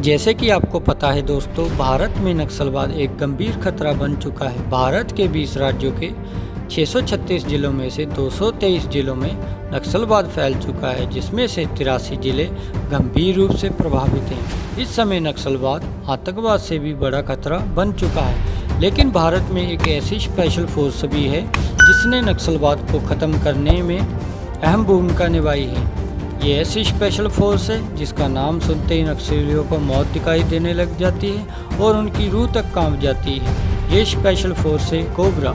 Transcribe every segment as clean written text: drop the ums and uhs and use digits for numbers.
जैसे कि आपको पता है दोस्तों, भारत में नक्सलवाद एक गंभीर खतरा बन चुका है। भारत के 20 राज्यों के 636 जिलों में से 223 जिलों में नक्सलवाद फैल चुका है, जिसमें से 83 जिले गंभीर रूप से प्रभावित हैं। इस समय नक्सलवाद आतंकवाद से भी बड़ा खतरा बन चुका है, लेकिन भारत में एक ऐसी स्पेशल फोर्स भी है जिसने नक्सलवाद को ख़त्म करने में अहम भूमिका निभाई है। ये ऐसी स्पेशल फोर्स है जिसका नाम सुनते ही नक्सलियों को मौत दिखाई देने लग जाती है और उनकी रूह तक कांप जाती है। ये स्पेशल फोर्स है कोबरा।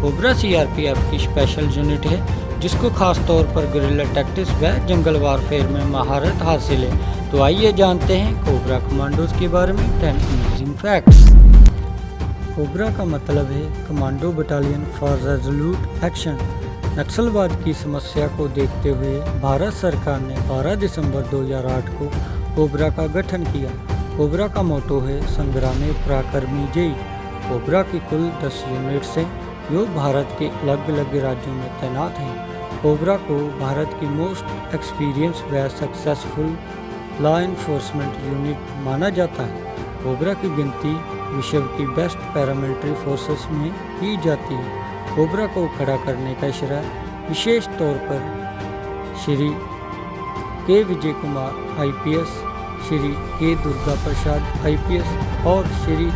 कोबरा सीआरपीएफ की स्पेशल यूनिट है जिसको खास तौर पर गुरिल्ला टैक्टिक्स व जंगल वारफेयर में महारत हासिल है। तो आइए जानते हैं कोबरा कमांडोज के बारे में 10 अमेजिंग फैक्ट्स। कोबरा का मतलब है commando battalion for resolute action. नक्सलवाद की समस्या को देखते हुए भारत सरकार ने 12 दिसंबर 2008 को कोबरा का गठन किया। कोबरा का मोटो है संग्रामे पराक्रमी जयी। कोबरा की कुल 10 यूनिट्स हैं जो भारत के अलग अलग राज्यों में तैनात हैं। कोबरा को भारत की मोस्ट एक्सपीरियंस व सक्सेसफुल लॉ एनफोर्समेंट यूनिट माना जाता है। कोबरा की गिनती विश्व की बेस्ट पैरामिलिट्री फोर्सेस में की जाती है। कोबरा को खड़ा करने का श्रेय विशेष तौर पर श्री के विजय कुमार आईपीएस, श्री के दुर्गा प्रसाद आईपीएस और श्री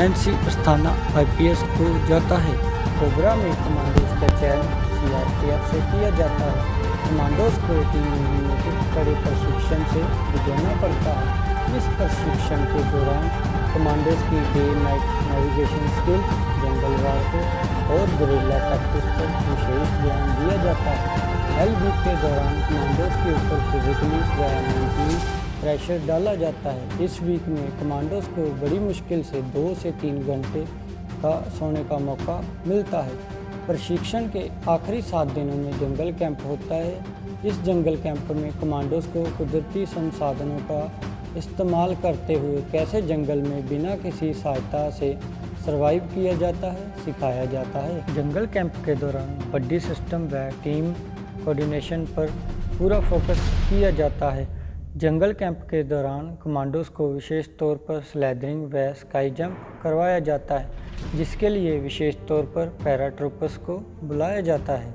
एनसी अस्थाना आईपीएस को जाता है। कोबरा में कमांडोज का चयन सीआरपीएफ से किया जाता है। कमांडोज को 3 महीने के कड़े प्रशिक्षण से गुजरना पड़ता है। इस प्रशिक्षण के दौरान कमांडोज की day night navigation skills, jungle warfare और गुरिल्ला टैक्टिक्स पर विशेष ध्यान दिया जाता है। हेल वीक के दौरान कमांडोज के ऊपर फिजिकली व मेंटली प्रेशर डाला जाता है। इस वीक में कमांडोज को बड़ी मुश्किल से 2 से 3 घंटे का सोने का मौका मिलता है। प्रशिक्षण के आखिरी 7 दिनों में जंगल कैंप होता है। इस जंगल कैंप में कमांडोज को कुदरती संसाधनों का इस्तेमाल करते हुए कैसे जंगल में बिना किसी सहायता से सर्वाइव किया जाता है सिखाया जाता है। जंगल कैंप के दौरान बड्डी सिस्टम व टीम कोऑर्डिनेशन पर पूरा फोकस किया जाता है। जंगल कैंप के दौरान कमांडोज को विशेष तौर पर स्लैदरिंग व स्काई जंप करवाया जाता है, जिसके लिए विशेष तौर पर पैराट्रूपर्स को बुलाया जाता है।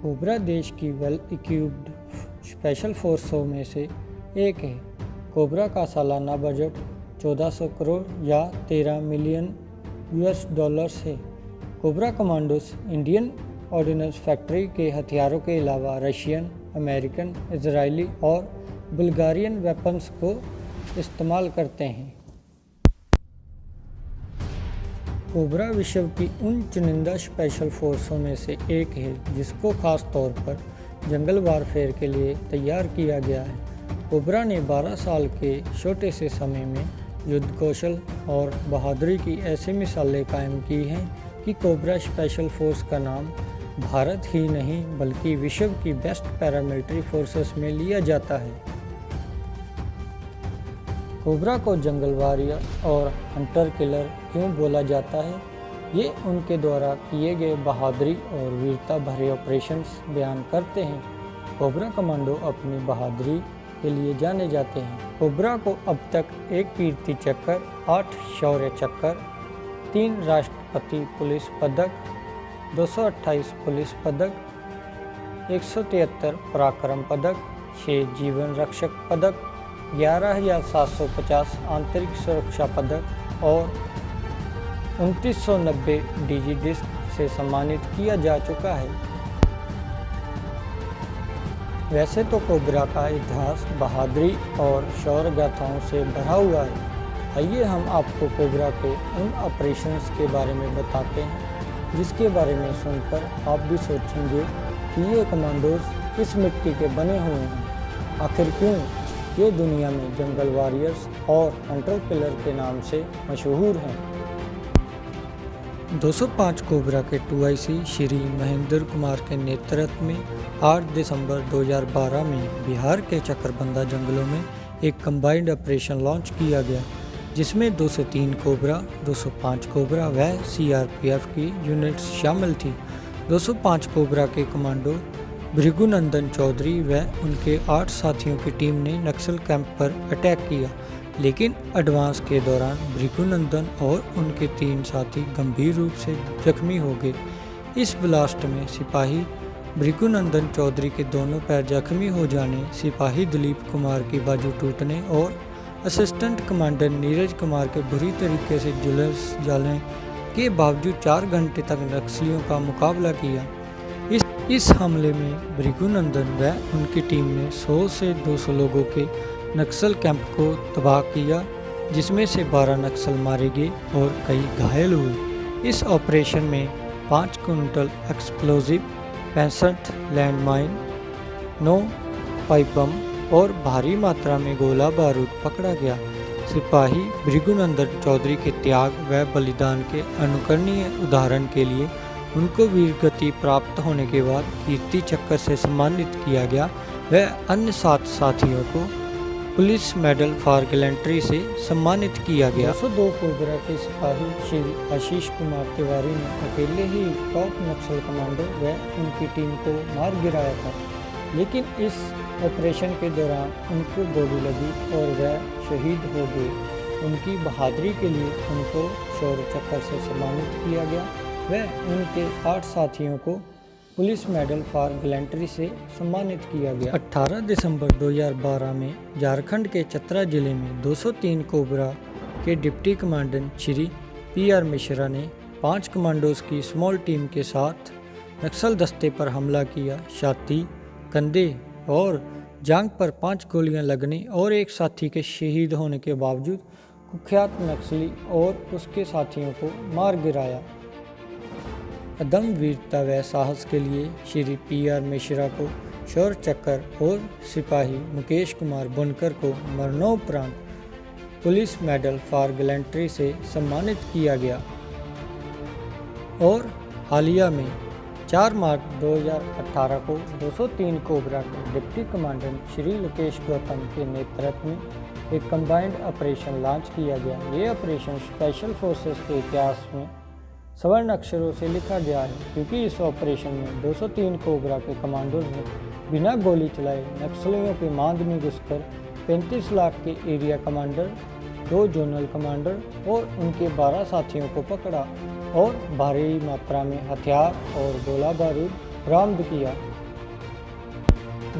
कोबरा देश की वेल इक्विप्ड स्पेशल फोर्सों में से एक है। कोबरा का सालाना बजट 1400 करोड़ या 13 मिलियन यूएस डॉलर्स है। Cobra commandos Indian ordnance factory के हथियारों के अलावा रशियन, अमेरिकन, इजरायली और बुल्गारियन वेपन्स को इस्तेमाल करते हैं। कोबरा विश्व की उन चुनिंदा स्पेशल फोर्सों में से एक है जिसको खास तौर पर जंगल वारफेयर के लिए तैयार किया गया है। कोबरा ने 12 साल के छोटे से समय में युद्ध कौशल और बहादुरी की ऐसी मिसालें कायम की हैं कि कोबरा स्पेशल फोर्स का नाम भारत ही नहीं बल्कि विश्व की बेस्ट पैरामिलिट्री फोर्सेस में लिया जाता है। कोबरा को जंगल वॉरियर और हंटर किलर क्यों बोला जाता है? ये उनके द्वारा किए गए बहादुरी और वीरता भरे ऑपरेशंस बयान करते हैं। कोबरा कमांडो अपनी बहादुरी के लिए जाने जाते हैं। कोबरा को अब तक 1 कीर्ति चक्र, 8 शौर्य चक्र, 3 राष्ट्रपति पुलिस पदक, 228 पुलिस पदक, 173 पराक्रम पदक, 6 जीवन रक्षक पदक, 11,750 आंतरिक सुरक्षा पदक और 2990 डीजी डिस्क से सम्मानित किया जा चुका है। वैसे तो कोबरा का इतिहास बहादुरी और शौर्य गाथाओं से भरा हुआ है। आइए हम आपको कोबरा के उन ऑपरेशंस के बारे में बताते हैं जिसके बारे में सुनकर आप भी सोचेंगे कि ये कमांडोज किस मिट्टी के बने हुए हैं। आखिर क्यों ये दुनिया में जंगल वॉरियर्स और हंटर किलर के नाम से मशहूर हैं। 205 कोबरा के 2IC श्री महेंद्र कुमार के नेतृत्व में 8 दिसंबर 2012 में बिहार के चकरबंदा जंगलों में एक कंबाइंड ऑपरेशन लॉन्च किया गया, जिसमें 203 कोबरा, 205 कोबरा व सीआरपीएफ की यूनिट्स शामिल थी। 205 कोबरा के कमांडो भृगुनंदन चौधरी व उनके 8 साथियों की टीम ने नक्सल कैंप पर अटैक किया, लेकिन एडवांस के दौरान भृगुनंदन और उनके 3 साथी गंभीर रूप से जख्मी हो गए। इस ब्लास्ट में सिपाही भृगुनंदन चौधरी के दोनों पैर जख्मी हो जाने, सिपाही दिलीप कुमार की बाजू टूटने और असिस्टेंट कमांडर नीरज कुमार के बुरी तरीके से झुलस जाने के बावजूद 4 घंटे तक नक्सलियों का मुकाबला किया। इस हमले में भृगुनंदन व उनकी टीम ने 100 से 200 लोगों के नक्सल कैंप को तबाह किया, जिसमें से 12 नक्सल मारे गए और कई घायल हुए। इस ऑपरेशन में 5 quintal explosive, 65 landmine, 9 pipe bomb और भारी मात्रा में गोला बारूद पकड़ा गया। सिपाही भृगुनंदन चौधरी के त्याग व बलिदान के अनुकरणीय उदाहरण के लिए उनको वीर गति प्राप्त होने के बाद कीर्ति चक्र से सम्मानित किया गया व अन्य 7 साथियों को पुलिस मेडल फॉर गैलेंट्री से सम्मानित किया गया। 202 कोबरा के सिपाही श्री आशीष कुमार तिवारी ने अकेले ही टॉप नक्सल कमांडर व उनकी टीम को मार गिराया था, लेकिन इस ऑपरेशन के दौरान उनको गोली लगी और वह शहीद हो गए। उनकी बहादुरी के लिए उनको शौर्य चक्र से सम्मानित किया गया व उनके 8 साथियों को पुलिस मेडल फॉर गैलेंट्री से सम्मानित किया गया। 18 दिसंबर 2012 में झारखंड के चतरा जिले में 203 कोबरा के deputy commandant Shri PR Mishra ने 5 कमांडोज की स्मॉल टीम के साथ नक्सल दस्ते पर हमला किया। छाती, कंधे और जांघ पर 5 गोलियां लगने और एक साथी के शहीद होने के बावजूद कुख्यात नक्सली और उसके साथियों को मार गिराया। अदम वीरता व साहस के लिए श्री PR मिश्रा को शौर्य चक्र और सिपाही मुकेश कुमार बुनकर को मरणोपरांत पुलिस मेडल फॉर गैलेंट्री से सम्मानित किया गया। और हालिया में 4 मार्च 2018 को 203 कोबरा के डिप्टी कमांडेंट श्री लोकेश गौतम के नेतृत्व में एक कंबाइंड ऑपरेशन लॉन्च किया गया। ये ऑपरेशन स्पेशल फोर्सेस के इतिहास में स्वर्ण अक्षरों से लिखा गया है, क्योंकि इस ऑपरेशन में 203 कोबरा के कमांडोज ने बिना गोली चलाए नक्सलियों के मांद में घुसकर 35 लाख के एरिया कमांडर, 2 जोनल कमांडर और उनके 12 साथियों को पकड़ा और भारी मात्रा में हथियार और गोला बारूद बरामद किया।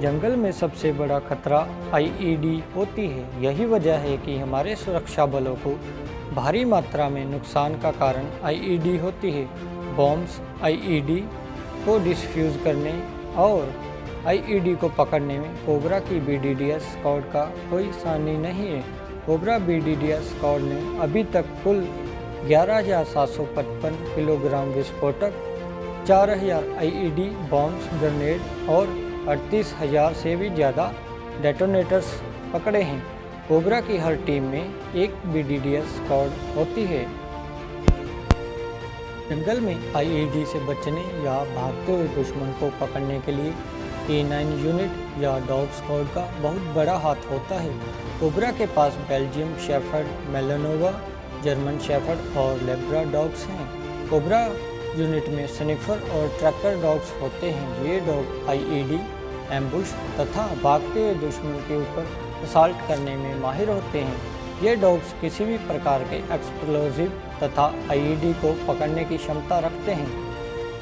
जंगल में सबसे बड़ा खतरा IED होती है। यही वजह है कि हमारे सुरक्षा बलों को भारी मात्रा में नुकसान का कारण IED होती है। बॉम्ब्स IED को डिस्फ्यूज करने और IED को पकड़ने में कोबरा की BDDS स्क्वाड का कोई सानी नहीं है। कोबरा BDDS स्क्वाड ने अभी तक कुल 11,755 किलोग्राम विस्फोटक, 4,000 IED बॉम्ब्स, ग्रेनेड और 38,000 से भी ज़्यादा डेटोनेटर्स पकड़े हैं। कोबरा की हर टीम में एक BDDS स्क्वाड होती है। जंगल में IED से बचने या भागते हुए दुश्मन को पकड़ने के लिए K9 यूनिट या डॉग स्क्वाड का बहुत बड़ा हाथ होता है। कोबरा के पास बेल्जियम शेफर्ड, मेलानोवा, जर्मन शेफर्ड और लेब्रा डॉग्स हैं। कोबरा यूनिट में स्निफर और ट्रैकर डॉग्स होते हैं। ये डॉग IED, एम्बुश तथा भागते हुए दुश्मन के ऊपर असॉल्ट करने में माहिर होते हैं। ये डॉग्स किसी भी प्रकार के एक्सप्लोजिव तथा IED को पकड़ने की क्षमता रखते हैं।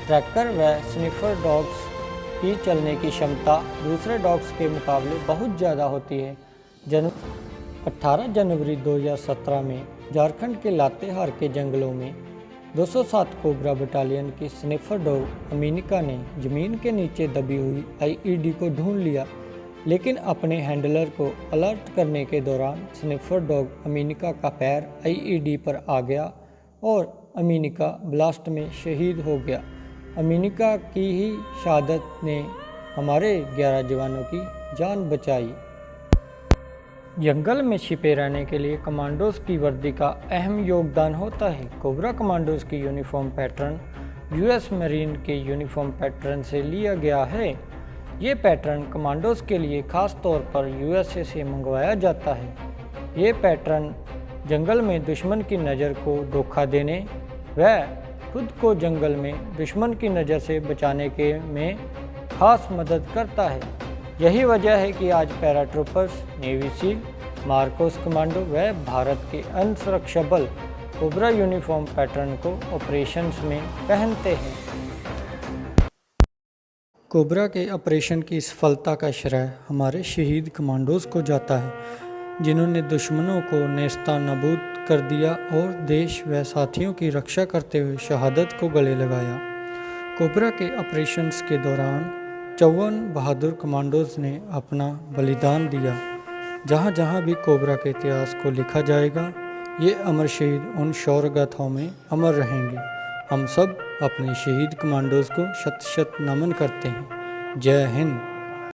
ट्रैकर व स्निफर डॉग्स की चलने की क्षमता दूसरे डॉग्स के मुकाबले बहुत ज़्यादा होती है। 18 जनवरी 2017 में झारखंड के लातेहार के जंगलों में 207 कोबरा बटालियन की स्निफर डॉग अमीनिका ने जमीन के नीचे दबी हुई IED को ढूंढ लिया, लेकिन अपने हैंडलर को अलर्ट करने के दौरान स्निफर डॉग अमीनिका का पैर IED पर आ गया और अमीनिका ब्लास्ट में शहीद हो गया। अमीनिका की ही शहादत ने हमारे 11 जवानों की जान बचाई। जंगल में छिपे रहने के लिए कमांडोज की वर्दी का अहम योगदान होता है। कोबरा कमांडोज की यूनिफॉर्म पैटर्न US मरीन के यूनिफॉर्म पैटर्न से लिया गया है। ये पैटर्न कमांडोज के लिए खास तौर पर USA से मंगवाया जाता है। ये पैटर्न जंगल में दुश्मन की नज़र को धोखा देने व खुद को जंगल में दुश्मन की नज़र से बचाने के में खास मदद करता है। यही वजह है कि आज paratroopers, navy seal, Marcos commando व भारत के अंतरक्षा बल कोबरा यूनिफॉर्म पैटर्न को ऑपरेशंस में पहनते हैं। कोबरा के ऑपरेशन की सफलता का श्रेय हमारे शहीद कमांडोज को जाता है, जिन्होंने दुश्मनों को नेस्तनाबूद कर दिया और देश व साथियों की रक्षा करते हुए शहादत को गले लगाया। कोबरा के ऑपरेशंस के दौरान 54 बहादुर कमांडोज ने अपना बलिदान दिया। जहाँ जहाँ भी कोबरा के इतिहास को लिखा जाएगा, ये अमर शहीद उन शौर्य गाथाओं में अमर रहेंगे। हम सब अपने शहीद कमांडोज को शत शत नमन करते हैं। जय हिंद।